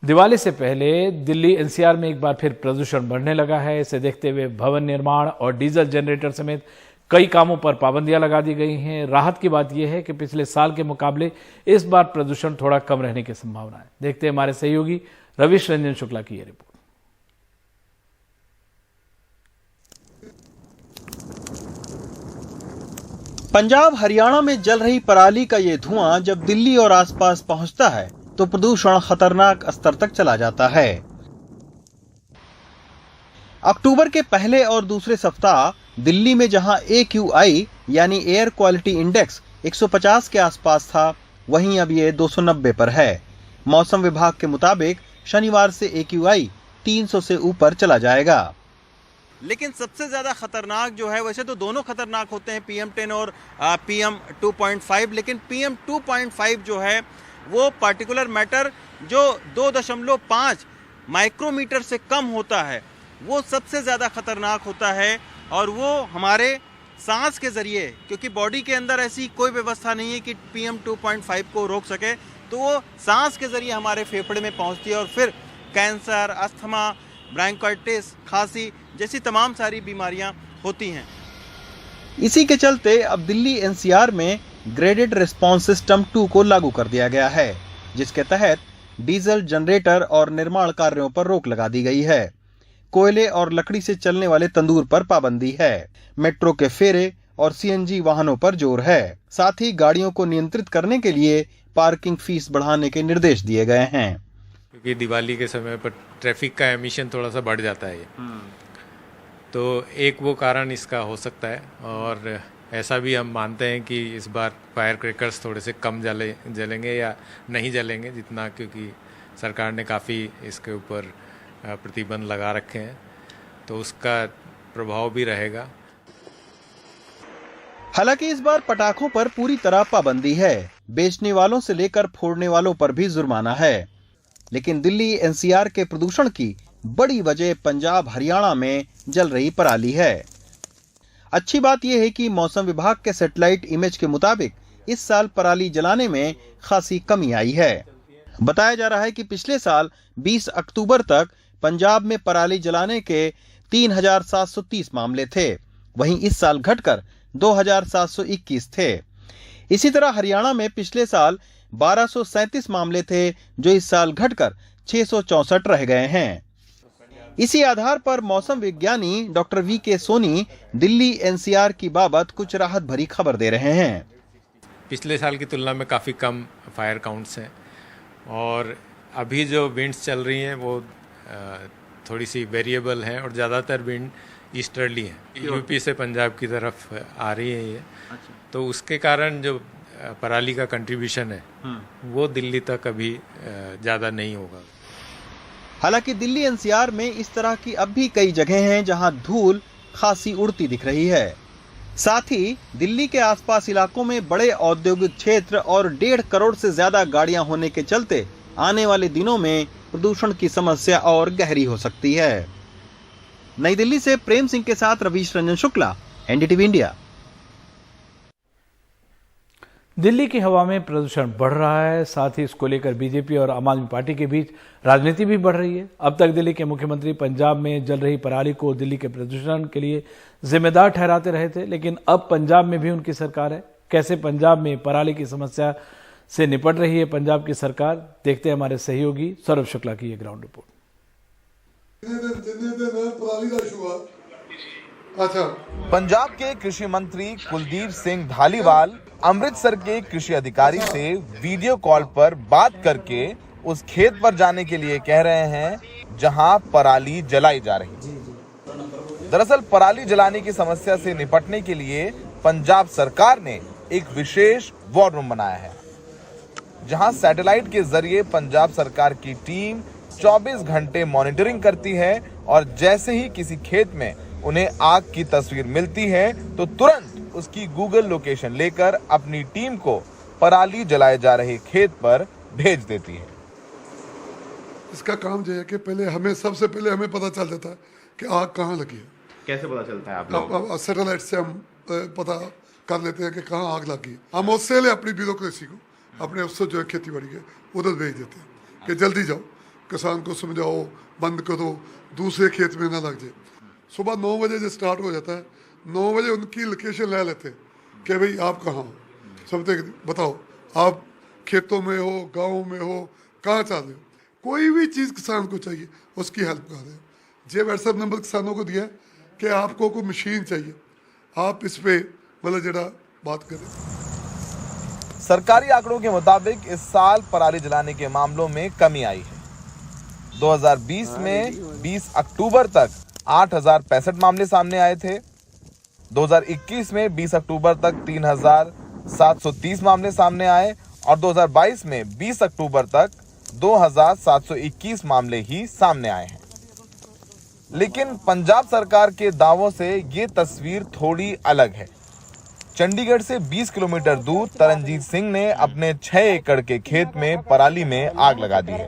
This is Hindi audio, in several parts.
दिवाली से पहले दिल्ली एनसीआर में एक बार फिर प्रदूषण बढ़ने लगा है। इसे देखते हुए भवन निर्माण और डीजल जनरेटर समेत कई कामों पर पाबंदियां लगा दी गई हैं। राहत की बात यह है कि पिछले साल के मुकाबले इस बार प्रदूषण थोड़ा कम रहने की संभावना है। देखते हैं हमारे सहयोगी रविश रंजन शुक्ला की यह रिपोर्ट। पंजाब हरियाणा में जल रही पराली का ये धुआं जब दिल्ली और आसपास पहुंचता है तो प्रदूषण खतरनाक स्तर तक चला जाता है। अक्टूबर के पहले और दूसरे सप्ताह दिल्ली में जहां AQI यानी एयर क्वालिटी इंडेक्स 150 के आसपास था, वहीं अब ये 290 पर है। मौसम विभाग के मुताबिक शनिवार से AQI 300 से ऊपर चला जाएगा। लेकिन सबसे ज्यादा खतरनाक जो है, वैसे तो दोनों खतरनाक होते हैं, PM10 और PM2.5, लेकिन PM2.5 जो है वो पार्टिकुलर मैटर जो 2.5 माइक्रोमीटर से कम होता है, वो सबसे ज़्यादा खतरनाक होता है। और वो हमारे सांस के ज़रिए, क्योंकि बॉडी के अंदर ऐसी कोई व्यवस्था नहीं है कि PM2.5 को रोक सके, तो वो सांस के ज़रिए हमारे फेफड़े में पहुंचती है और फिर कैंसर, अस्थमा, ब्रोंकाइटिस, खांसी जैसी तमाम सारी बीमारियां होती हैं। इसी के चलते अब दिल्ली NCR में ग्रेडेड रिस्पांस सिस्टम 2 को लागू कर दिया गया है, जिसके तहत डीजल जनरेटर और निर्माण कार्यों पर रोक लगा दी गई है। कोयले और लकड़ी से चलने वाले तंदूर पर पाबंदी है। मेट्रो के फेरे और CNG वाहनों पर जोर है। साथ ही गाड़ियों को नियंत्रित करने के लिए पार्किंग फीस बढ़ाने के निर्देश दिए गए हैं, क्योंकि दिवाली के समय पर ट्रैफिक का एमिशन थोड़ा सा बढ़ जाता है। तो एक वो कारण इसका हो सकता है। और ऐसा भी हम मानते हैं कि इस बार फायर क्रैकर्स थोड़े से कम जलेंगे या नहीं जलेंगे जितना, क्योंकि सरकार ने काफ़ी इसके ऊपर प्रतिबंध लगा रखे हैं, तो उसका प्रभाव भी रहेगा। हालांकि इस बार पटाखों पर पूरी तरह पाबंदी है। बेचने वालों से लेकर फोड़ने वालों पर भी जुर्माना है। लेकिन दिल्ली NCR के प्रदूषण की बड़ी वजह पंजाब हरियाणा में जल रही पराली है। अच्छी बात यह है कि मौसम विभाग के सैटेलाइट इमेज के मुताबिक इस साल पराली जलाने में खासी कमी आई है। बताया जा रहा है कि पिछले साल 20 अक्टूबर तक पंजाब में पराली जलाने के 3730 मामले थे, वहीं इस साल घटकर 2721 थे। इसी तरह हरियाणा में पिछले साल 1237 मामले थे, जो इस साल घटकर 664 रह गए हैं। इसी आधार पर मौसम विज्ञानी doctor VK Soni Delhi NCR की बाबत कुछ राहत भरी खबर दे रहे हैं। पिछले साल की तुलना में काफ़ी कम फायर काउंट्स हैं और अभी जो विंड्स चल रही हैं वो थोड़ी सी वेरिएबल हैं और ज़्यादातर विंड ईस्टर्ली हैं। यूपी से पंजाब की तरफ आ रही है ये। तो उसके कारण जो पराली का कंट्रीब्यूशन है वो दिल्ली तक अभी ज़्यादा नहीं होगा। हालांकि दिल्ली NCR में इस तरह की अब भी कई जगह हैं जहां धूल खासी उड़ती दिख रही है। साथ ही दिल्ली के आसपास इलाकों में बड़े औद्योगिक क्षेत्र और 1.5 करोड़ से ज्यादा गाड़ियां होने के चलते आने वाले दिनों में प्रदूषण की समस्या और गहरी हो सकती है। नई दिल्ली से प्रेम सिंह के साथ रविश रंजन शुक्ला, NDTV इंडिया। दिल्ली की हवा में प्रदूषण बढ़ रहा है, साथ ही इसको लेकर बीजेपी और आम आदमी पार्टी के बीच राजनीति भी बढ़ रही है। अब तक दिल्ली के मुख्यमंत्री पंजाब में जल रही पराली को दिल्ली के प्रदूषण के लिए जिम्मेदार ठहराते रहे थे, लेकिन अब पंजाब में भी उनकी सरकार है। कैसे पंजाब में पराली की समस्या से निपट रही है पंजाब की सरकार, देखते हैं हमारे सहयोगी सौरभ शुक्ला की ये ग्राउंड रिपोर्ट। पंजाब के कृषि मंत्री कुलदीप सिंह धालीवाल अमृतसर के कृषि अधिकारी से वीडियो कॉल पर बात करके उस खेत पर जाने के लिए कह रहे हैं जहां पराली जलाई जा रही है। दरअसल पराली जलाने की समस्या से निपटने के लिए पंजाब सरकार ने एक विशेष वॉर रूम बनाया है, जहां सैटेलाइट के जरिए पंजाब सरकार की टीम 24 घंटे मॉनिटरिंग करती है और जैसे ही किसी खेत में उन्हें आग की तस्वीर मिलती है तो तुरंत उसकी गूगल लोकेशन लेकर अपनी टीम को पराली जलाए जा रहे खेत पर भेज देती है। इसका काम जो है कि सबसे पहले हमें पता चल जाता है कि आग कहाँ लगी है। कैसे पता चलता है आप लोग? सैटेलाइट से हम पता कर लेते हैं कि कहाँ आग लगी है। हम उससे ले अपनी ब्यूरोक्रेसी को, अपने उससे जो है खेती बाड़ी के उधर भेज देते हैं कि जल्दी जाओ किसान को समझाओ, बंद करो, दूसरे खेत में ना लग जाए। सुबह 9 बजे जो स्टार्ट हो जाता है, 9 बजे उनकी लोकेशन ले लेते हैं कि भाई आप कहाँ हो, सबसे बताओ आप खेतों में हो, गाँव में हो, कहाँ चाह रहे हो। कोई भी चीज़ किसान को चाहिए उसकी हेल्प कर रहे हो। ये व्हाट्सएप नंबर किसानों को दिया कि आपको कोई मशीन चाहिए, आप इस पे मतलब जरा बात करें। सरकारी आंकड़ों के मुताबिक इस साल पराली जलाने के मामलों में कमी आई है। 2020 में 20 अक्टूबर तक 8,065 मामले सामने आए थे। 2021 में 20 अक्टूबर तक 3,730 मामले सामने आए और 2022 में 20 अक्टूबर तक 2,721 मामले ही सामने आए हैं। लेकिन पंजाब सरकार के दावों से ये तस्वीर थोड़ी अलग है। चंडीगढ़ से 20 किलोमीटर दूर तरनजीत सिंह ने अपने 6 एकड़ के खेत में पराली में आग लगा दी है।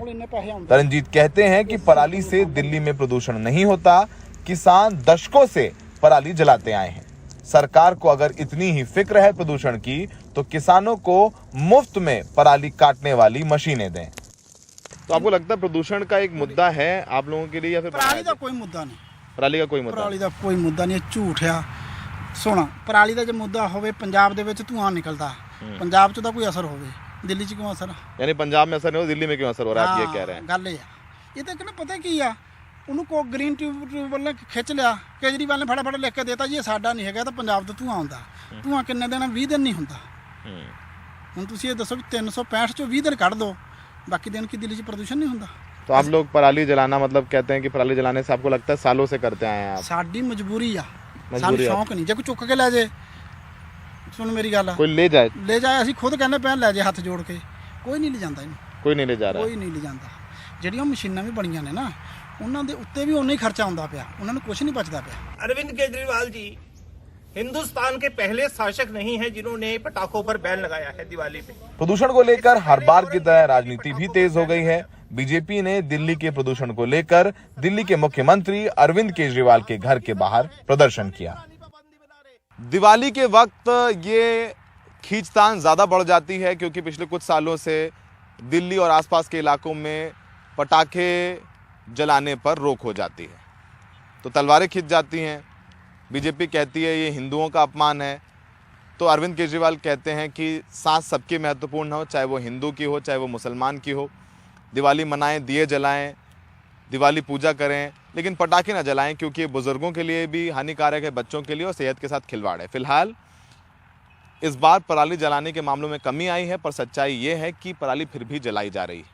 तरनजीत कहते हैं कि पराली से दिल्ली में प्रदूषण नहीं होता, किसान दशकों से पराली जलाते आए हैं। सरकार को अगर इतनी ही फिक्र है प्रदूषण की तो किसानों को मुफ्त में पराली काटने वाली मशीनें दें। तो आपको लगता है प्रदूषण का एक मुद्दा है आप लोगों के लिए या फिर पराली का कोई मुद्दा नहीं? पराली का कोई मुद्दा पराली ਦਾ ਕੋਈ ਮੁੱਦਾ ਨਹੀਂ, ਝੂਠ ਆ। ਸੁਣ, ਪਰਾਲੀ ਦਾ ਜੇ ਮੁੱਦਾ ਹੋਵੇ, ਪੰਜਾਬ ਦੇ ਵਿੱਚ ਧੂਆਂ ਨਿਕਲਦਾ, ਪੰਜਾਬ 'ਚ ਤਾਂ ਕੋਈ ਅਸਰ ਹੋਵੇ, ਦਿੱਲੀ 'ਚ ਕਿਉਂ ਅਸਰ? यानी पंजाब में असर नहीं हो, दिल्ली में क्यों असर हो रहा है, आप ये कह रहे हैं? ਗੱਲ ਇਹ ਆ। ਇਹ ਤਾਂ ਕਹਿੰਦਾ ਪਤਾ ਕੀ ਆ, ਉਹਨੂੰ ਕੋ ਗ੍ਰੀਨ ਟਿਊਬ ਵੱਲ ਖਿੱਚ ਲਿਆ, ਕੇਜਰੀਵਾਲ ਨੇ ਫਟਾਫਟ ਲਿਖ ਕੇ ਦੇਤਾ ਜੀ ਇਹ ਸਾਡਾ ਨਹੀਂ ਹੈਗਾ, ਤਾਂ ਪੰਜਾਬ ਤੋਂ ਧੂਆਂ ਆਉਂਦਾ। ਧੂਆਂ ਕਿੰਨੇ ਦਿਨ? 20 ਦਿਨ ਨਹੀਂ ਹੁੰਦਾ। ਹੁਣ ਤੁਸੀਂ ਇਹ ਦੱਸੋ ਵੀ 365 ਚੋਂ 20 ਦਿਨ ਕੱਢ ਦੋ, ਬਾਕੀ ਦਿਨ ਕੀ ਦਿੱਲੀ 'ਚ ਪ੍ਰਦੂਸ਼ਣ नहीं ਹੁੰਦਾ? तो आप लोग पराली जलाना मतलब कहते हैं कि पराली जलाने से आपको लगता है सालों से करते आए हैं आप? ਸਾਡੀ ਮਜਬੂਰੀ ਆ, ਸਾਨੂੰ ਸ਼ੌਂਕ ਨਹੀਂ। ਜੇ ਕੋਈ ਚੁੱਕ ਕੇ ਲੈ ਜੇ, ਸੁਣ ਮੇਰੀ ਗੱਲ, कोई ले जाए? ਲੈ ਜਾਏ, ਅਸੀਂ ਖੁਦ ਕਹਿੰਦੇ ਪਏ ਲੈ ਜੇ ਹੱਥ ਜੋੜ ਕੇ, ਕੋਈ ਨਹੀਂ ਲੈ ਜਾਂਦਾ ਇਹਨੂੰ, कोई नहीं ले जा रहा है। ਕੋਈ ਨਹੀਂ ਲੈ ਜਾਂਦਾ। ਜਿਹੜੀਆਂ ਮਸ਼ੀਨਾਂ ਵੀ ਬਣੀਆਂ ਨੇ ਨਾ, ਉਹਨਾਂ ਦੇ ਉੱਤੇ ਵੀ ਉਨਾ ਹੀ ਖਰਚਾ ਆਉਂਦਾ ਪਿਆ, ਉਹਨਾਂ ਨੂੰ ਕੁਝ ਨਹੀਂ ਬਚਦਾ ਪਿਆ। अरविंद केजरीवाल जी हिंदुस्तान के पहले शासक नहीं है जिन्होंने पटाखों पर बैन लगाया है दिवाली पे। प्रदूषण को लेकर हर बार की तरह राजनीति भी तेज हो गई है। बीजेपी ने दिल्ली के प्रदूषण को लेकर दिल्ली के मुख्यमंत्री अरविंद केजरीवाल के घर के बाहर प्रदर्शन किया। दिवाली के वक्त ये खींचतान ज्यादा बढ़ जाती है क्योंकि पिछले कुछ सालों से दिल्ली और आसपास के इलाकों में पटाखे जलाने पर रोक हो जाती है, तो तलवारें खिंच जाती हैं। बीजेपी कहती है ये हिंदुओं का अपमान है, तो अरविंद केजरीवाल कहते हैं कि सांस सबकी महत्वपूर्ण हो, चाहे वो हिंदू की हो चाहे वो मुसलमान की हो। दिवाली मनाएं, दिए जलाएं, दिवाली पूजा करें, लेकिन पटाखे ना जलाएं क्योंकि ये बुजुर्गों के लिए भी हानिकारक है, बच्चों के लिए और सेहत के साथ खिलवाड़ है। फिलहाल इस बार पराली जलाने के मामलों में कमी आई है, पर सच्चाई ये है कि पराली फिर भी जलाई जा रही है।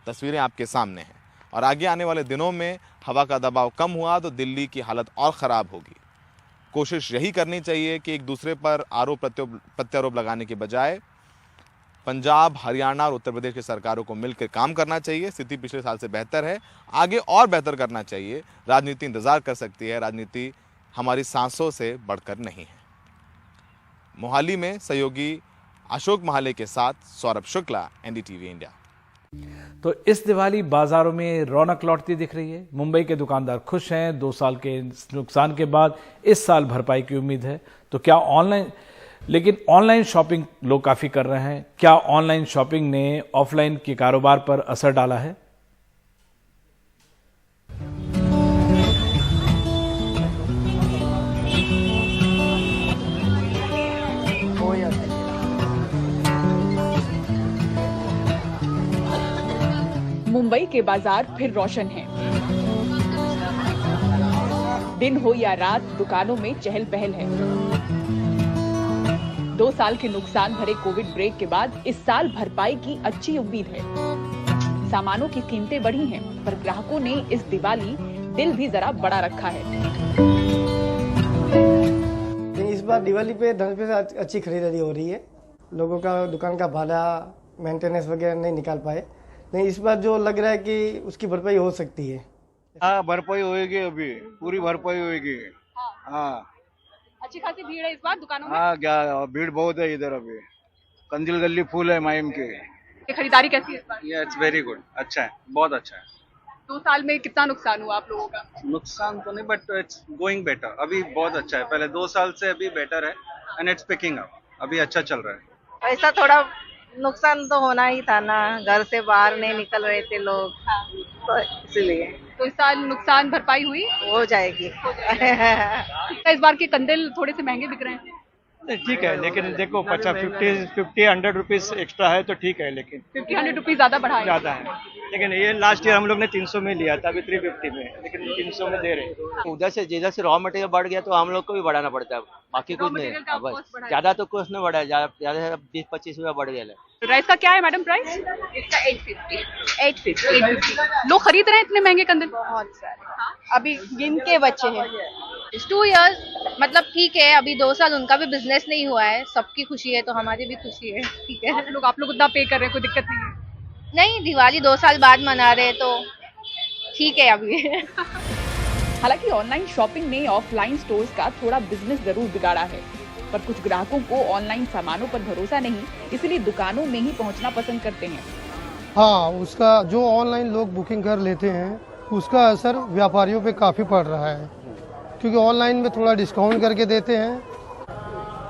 तस्वीरें आपके सामने हैं और आगे आने वाले दिनों में हवा का दबाव कम हुआ तो दिल्ली की हालत और ख़राब होगी। कोशिश यही करनी चाहिए कि एक दूसरे पर आरोप प्रत्यारोप लगाने के बजाय पंजाब, हरियाणा और उत्तर प्रदेश की सरकारों को मिलकर काम करना चाहिए। स्थिति पिछले साल से बेहतर है, आगे और बेहतर करना चाहिए। राजनीति इंतजार कर सकती है, राजनीति हमारी सांसों से बढ़कर नहीं है। मोहाली में सहयोगी अशोक महाले के साथ सौरभ शुक्ला, एनडीटीवी इंडिया। तो इस दिवाली बाजारों में रौनक लौटती दिख रही है। मुंबई के दुकानदार खुश हैं। 2 साल के नुकसान के बाद इस साल भरपाई की उम्मीद है। तो क्या ऑनलाइन शॉपिंग लोग काफी कर रहे हैं। क्या ऑनलाइन शॉपिंग ने ऑफलाइन के कारोबार पर असर डाला है? मुंबई के बाजार फिर रोशन हैं। दिन हो या रात, दुकानों में चहल पहल है। 2 साल के नुकसान भरे कोविड ब्रेक के बाद इस साल भरपाई की अच्छी उम्मीद है। सामानों की कीमतें बढ़ी हैं, पर ग्राहकों ने इस दिवाली दिल भी जरा बड़ा रखा है। इस बार दिवाली पे 10% अच्छी खरीदारी हो रही है। लोगों का दुकान का भाड़ा, मेंटेनेंस वगैरह नहीं निकाल पाए। नहीं, इस बार जो लग रहा है कि उसकी भरपाई हो सकती है। हाँ, भरपाई होएगी, अभी पूरी भरपाई होएगी। हाँ, अच्छी खासी भीड़ है इस बार दुकानों में। हाँ, क्या भीड़ बहुत है इधर, अभी कंदिल गली फुल है माइम के। खरीदारी कैसी है इस बार? इट्स वेरी गुड, अच्छा है, बहुत अच्छा है। 2 साल में कितना नुकसान हुआ आप लोगों का? नुकसान तो नहीं, बट इट्स गोइंग बेटर। अभी बहुत अच्छा है, पहले 2 साल से अभी बेटर है एंड इट्स पिकिंग अप। अभी अच्छा चल रहा है। ऐसा थोड़ा नुकसान तो होना ही था ना, घर से बाहर नहीं निकल रहे थे लोग, तो इसलिए। तो इस साल नुकसान भरपाई हुई? हो जाएगी। इस बार के कंदिल थोड़े से महंगे बिक रहे हैं। ठीक है, लेकिन देखो 50-100 रुपीज एक्स्ट्रा है तो ठीक है, लेकिन 50-100 रुपीज ज्यादा है। लेकिन ये लास्ट ईयर हम लोग ने 300 में लिया था, अभी 350 में, लेकिन 300 में दे रहे। उधर से जैसे से रॉ मटेरियल बढ़ गया तो हम लोग को भी बढ़ाना पड़ता है, बाकी कुछ नहीं है। बस ज्यादा तो कुछ नहीं बढ़ा है, ज्यादा से 20-25 रुपया बढ़ गया है। राइस का क्या है मैडम प्राइस? इसका 850। लोग खरीद रहे हैं इतने महंगे कंदिल? बहुत सारे, अभी गिन के बच्चे हैं। 2 years मतलब ठीक है, अभी 2 साल उनका भी बिजनेस नहीं हुआ है, सबकी खुशी है तो हमारी भी खुशी है, ठीक है। आप लोग उतना पे कर रहे हैं, कोई दिक्कत नहीं है? नहीं, दिवाली 2 साल बाद मना रहे तो ठीक है अभी। हालांकि ऑनलाइन शॉपिंग ने ऑफलाइन स्टोर्स का थोड़ा बिजनेस जरूर बिगाड़ा है, पर कुछ ग्राहकों को ऑनलाइन सामानों पर भरोसा नहीं, इसलिए दुकानों में ही पहुंचना पसंद करते हैं। हाँ, उसका जो ऑनलाइन लोग बुकिंग कर लेते हैं उसका असर व्यापारियों पे काफ़ी पड़ रहा है, क्योंकि ऑनलाइन में थोड़ा डिस्काउंट करके देते हैं।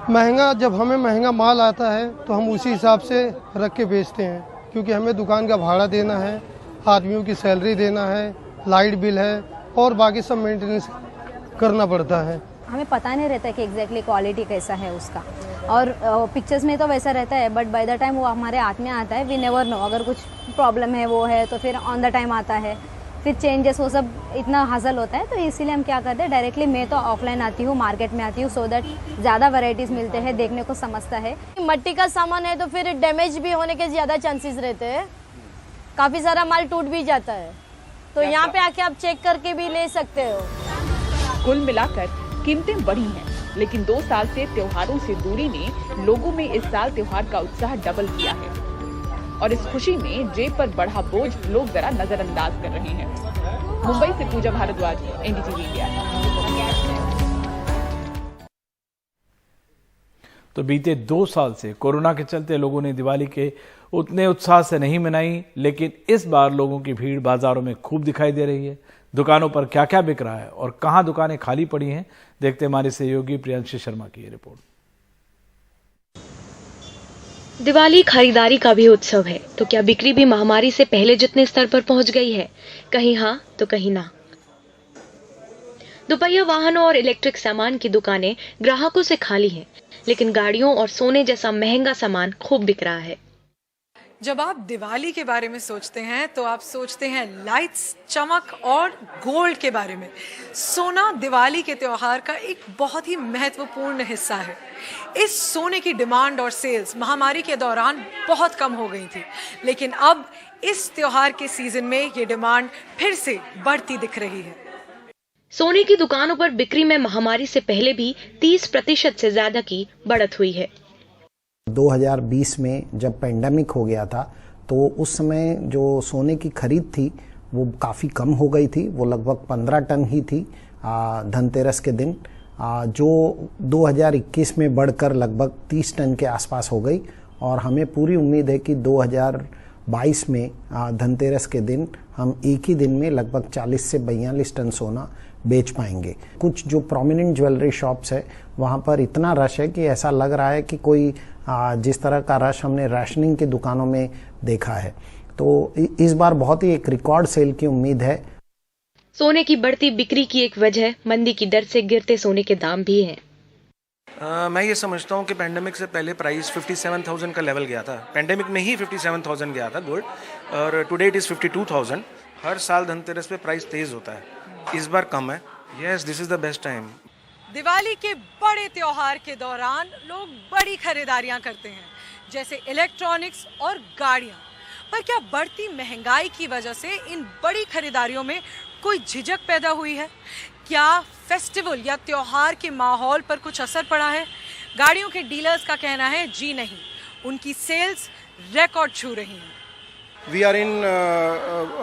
महंगा, जब हमें महंगा माल आता है तो हम उसी हिसाब से रख के बेचते हैं, क्योंकि हमें दुकान का भाड़ा देना है, आदमियों की सैलरी देना है, लाइट बिल है और बाकी सब मेंटेनेंस करना पड़ता है। हमें पता नहीं रहता कि एग्जैक्टली क्वालिटी कैसा है उसका, और पिक्चर्स में तो वैसा रहता है, बट बाय द टाइम वो हमारे हाथ में आता है वी नेवर नो। अगर कुछ प्रॉब्लम है वो है तो फिर ऑन द टाइम आता है, फिर चेंजेस, वो सब इतना हासिल होता है। तो इसीलिए हम क्या करते हैं, डायरेक्टली मैं तो ऑफलाइन आती हूँ, मार्केट में आती हूँ, सो दैट ज़्यादा वैरायटीज़ मिलते हैं, देखने को समझता है। मट्टी का सामान है तो फिर डैमेज भी होने के ज़्यादा चांसेस रहते हैं, काफ़ी सारा माल टूट भी जाता है, तो यहाँ पे आके आप चेक करके भी ले सकते हो। कुल मिलाकर कीमतें बढ़ी हैं, लेकिन 2 साल से त्योहारों से दूरी ने लोगों में इस साल त्योहार का उत्साह डबल किया है, और इस खुशी में जेब पर बढ़ा बोझ लोग जरा नजरअंदाज कर रहे हैं। मुंबई से पूजा भारद्वाज, NDTV इंडिया। तो बीते 2 साल से कोरोना के चलते लोगों ने दिवाली के उतने उत्साह से नहीं मनाई, लेकिन इस बार लोगों की भीड़ बाजारों में खूब दिखाई दे रही है। दुकानों पर क्या क्या बिक रहा है और कहां दुकानें खाली पड़ी हैं, देखते हमारे सहयोगी प्रियांशी शर्मा की ये रिपोर्ट। दिवाली खरीदारी का भी उत्सव है, तो क्या बिक्री भी महामारी से पहले जितने स्तर पर पहुंच गई है? कहीं हाँ तो कहीं ना। दोपहिया वाहनों और इलेक्ट्रिक सामान की दुकानें ग्राहकों से खाली हैं, लेकिन गाड़ियों और सोने जैसा महंगा सामान खूब बिक रहा है। जब आप दिवाली के बारे में सोचते हैं तो आप सोचते हैं लाइट्स, चमक और गोल्ड के बारे में। सोना दिवाली के त्योहार का एक बहुत ही महत्वपूर्ण हिस्सा है। इस सोने की डिमांड और सेल्स महामारी के दौरान बहुत कम हो गई थी, लेकिन अब इस त्योहार के सीजन में ये डिमांड फिर से बढ़ती दिख रही है। सोने की दुकानों पर बिक्री में महामारी से पहले भी 30% से ज्यादा की बढ़त हुई है। 2020 में जब पेंडेमिक हो गया था तो उस समय जो सोने की खरीद थी वो काफ़ी कम हो गई थी, वो लगभग 15 टन ही थी धनतेरस के दिन, जो 2021 में बढ़कर लगभग 30 टन के आसपास हो गई। और हमें पूरी उम्मीद है कि 2022 में धनतेरस के दिन हम एक ही दिन में लगभग 40 से 42 टन सोना बेच पाएंगे। कुछ जो प्रोमिनेंट ज्वेलरी शॉप्स है वहाँ पर इतना रश है कि ऐसा लग रहा है कि कोई जिस तरह का रश हमने राशनिंग की दुकानों में देखा है, तो इस बार बहुत ही एक रिकॉर्ड सेल की उम्मीद है। सोने की बढ़ती बिक्री की एक वजह मंदी की दर से गिरते सोने के दाम भी हैं। मैं ये समझता हूँ कि पेंडेमिक से पहले प्राइस 57,000 का लेवल गया था, पेंडेमिक में ही 57,000 गया था गोल्ड, और टुडे इट इज़ 52,000। हर साल धनतेरस पे प्राइस तेज होता है, इस बार कम है। Yes, this is the best time. Diwali के बड़े त्योहार के दौरान लोग बड़ी खरीदारियां करते हैं, जैसे इलेक्ट्रॉनिक्स और गाड़ियां। पर क्या बढ़ती महंगाई की वजह से इन बड़ी खरीदारियों में कोई झिझक पैदा हुई है? क्या फेस्टिवल या त्योहार के माहौल पर कुछ असर पड़ा है? गाड़ियों के डीलर्स का कहना है जी नहीं, उनकी सेल्स रिकॉर्ड छू रही हैं। We are in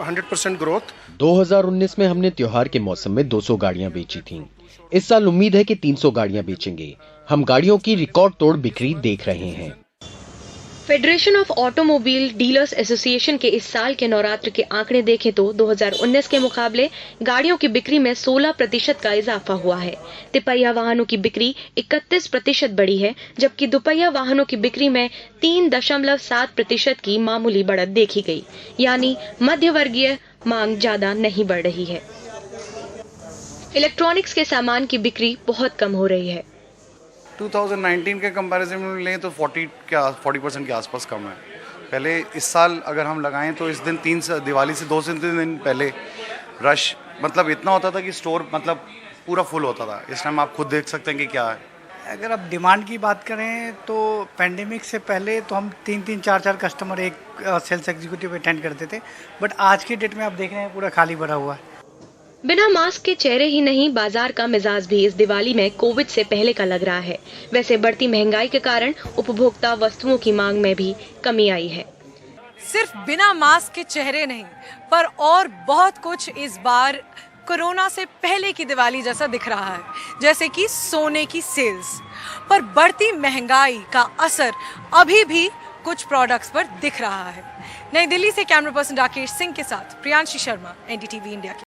100% growth. 2019 में हमने त्योहार के मौसम में 200 गाड़ियां बेची थीं। इस साल उम्मीद है कि 300 गाड़ियां बेचेंगे। हम गाड़ियों की रिकॉर्ड तोड़ बिक्री देख रहे हैं। Federation of automobile dealers association के इस साल के नवरात्र के आंकड़े देखें तो 2019 के मुकाबले गाड़ियों की बिक्री में 16% का इजाफा हुआ है। तिपहिया वाहनों की बिक्री 31% बढ़ी है, जबकि दुपहिया वाहनों की बिक्री में 3.7% की मामूली बढ़त देखी गई, यानी मध्य वर्गीय मांग ज्यादा नहीं बढ़ रही है। इलेक्ट्रॉनिक्स के सामान की बिक्री बहुत कम हो रही है। 2019 के कंपैरिजन में लें तो 40% के आसपास कम है। पहले इस साल अगर हम लगाएं तो इस दिन दिवाली से 2 से 3 दिन पहले रश मतलब इतना होता था कि स्टोर मतलब पूरा फुल होता था। इस टाइम आप खुद देख सकते हैं कि क्या है। अगर आप डिमांड की बात करें तो पैंडेमिक से पहले तो हम 3-3, 4-4 कस्टमर एक सेल्स एग्जीक्यूटिव अटेंड करते थे, बट आज के डेट में आप देख रहे हैं पूरा खाली भरा हुआ है। बिना मास्क के चेहरे ही नहीं, बाजार का मिजाज भी इस दिवाली में कोविड से पहले का लग रहा है। वैसे बढ़ती महंगाई के कारण उपभोक्ता वस्तुओं की मांग में भी कमी आई है। सिर्फ बिना मास्क के चेहरे नहीं, पर और बहुत कुछ इस बार कोरोना से पहले की दिवाली जैसा दिख रहा है, जैसे कि सोने की सेल्स। पर बढ़ती महंगाई का असर अभी भी कुछ प्रोडक्ट्स पर दिख रहा है। नई दिल्ली से कैमरा पर्सन राकेश सिंह के साथ प्रियांशी शर्मा, एनडीटीवी इंडिया।